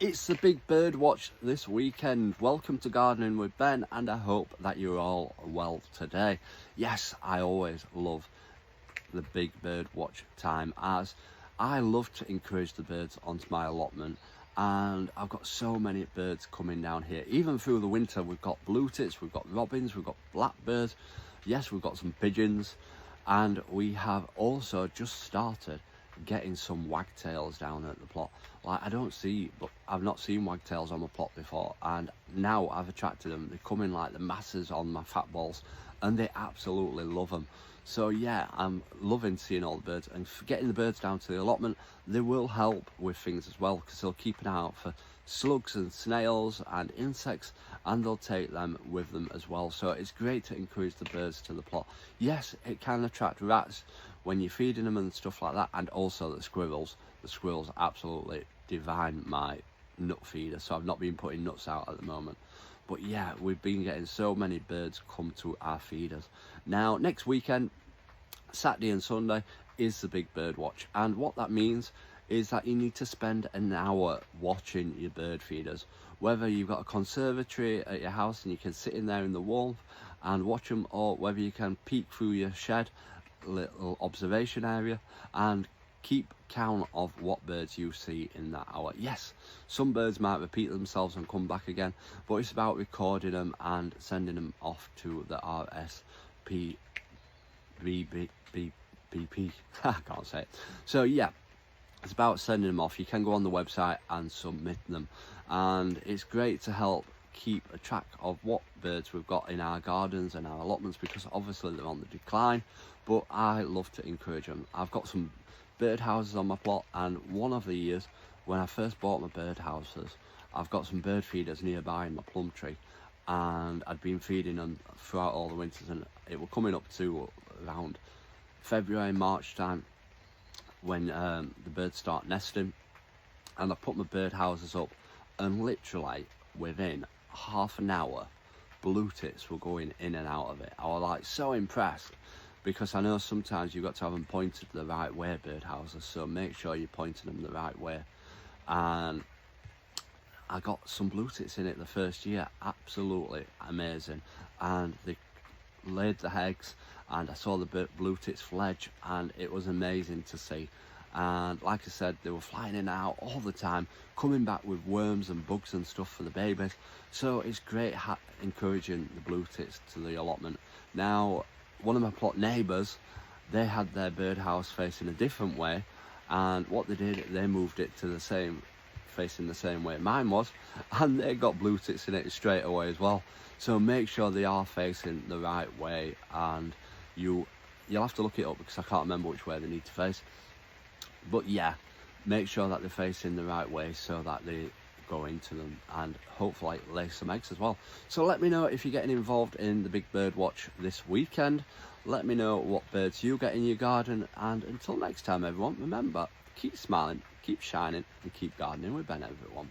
It's the Big Birdwatch this weekend. Welcome to Gardening with Ben, and I hope that you're all well today. Yes, I always love the Big Birdwatch time, as I love to encourage the birds onto my allotment, and I've got so many birds coming down here. Even through the winter, we've got blue tits, we've got robins, we've got blackbirds, yes, we've got some pigeons, and we have also just started getting some wagtails down at the plot. Like, I've not seen wagtails on my plot before, and now I've attracted them. They come in like the masses on my fat balls, and they absolutely love them. So yeah, I'm loving seeing all the birds, and getting the birds down to the allotment, they will help with things as well, because they'll keep an eye out for slugs and snails and insects, and they'll take them with them as well. So it's great to encourage the birds to the plot. Yes, it can attract rats when you're feeding them and stuff like that, and also the squirrels. The squirrels absolutely divine my nut feeder, so I've not been putting nuts out at the moment. But yeah, we've been getting so many birds come to our feeders. Now, next weekend, Saturday and Sunday, is the Big Bird Watch, and what that means is that you need to spend an hour watching your bird feeders. Whether you've got a conservatory at your house and you can sit in there in the warmth and watch them, or whether you can peek through your shed little observation area and keep count of what birds you see in that hour. Yes, some birds might repeat themselves and come back again, but it's about recording them and sending them off to the RSPB I can't say it. So yeah, it's about sending them off. You can go on the website and submit them, and it's great to help keep a track of what birds we've got in our gardens and our allotments, because obviously they're on the decline, but I love to encourage them. I've got some bird houses on my plot, and one of the years when I first bought my bird houses, I've got some bird feeders nearby in my plum tree, and I'd been feeding them throughout all the winters, and it was coming up to around February, March time when the birds start nesting, and I put my bird houses up, and literally within half an hour blue tits were going in and out of it. I was like so impressed, because I know sometimes you've got to have them pointed the right way, bird houses, so make sure you're pointing them the right way. And I got some blue tits in it the first year, absolutely amazing, and they laid the eggs, and I saw the blue tits fledge, and it was amazing to see. And like I said, they were flying in and out all the time, coming back with worms and bugs and stuff for the babies. So it's great encouraging the blue tits to the allotment. Now, one of my plot neighbours, they had their birdhouse facing a different way, and what they did, they moved it to facing the same way mine was, and they got blue tits in it straight away as well. So make sure they are facing the right way, and you'll have to look it up because I can't remember which way they need to face. But yeah, make sure that they're facing the right way so that they go into them and hopefully lay some eggs as well. So let me know if you're getting involved in the Big Bird Watch this weekend. Let me know what birds you get in your garden, and until next time everyone, remember, keep smiling, keep shining, and keep gardening with Ben, everyone.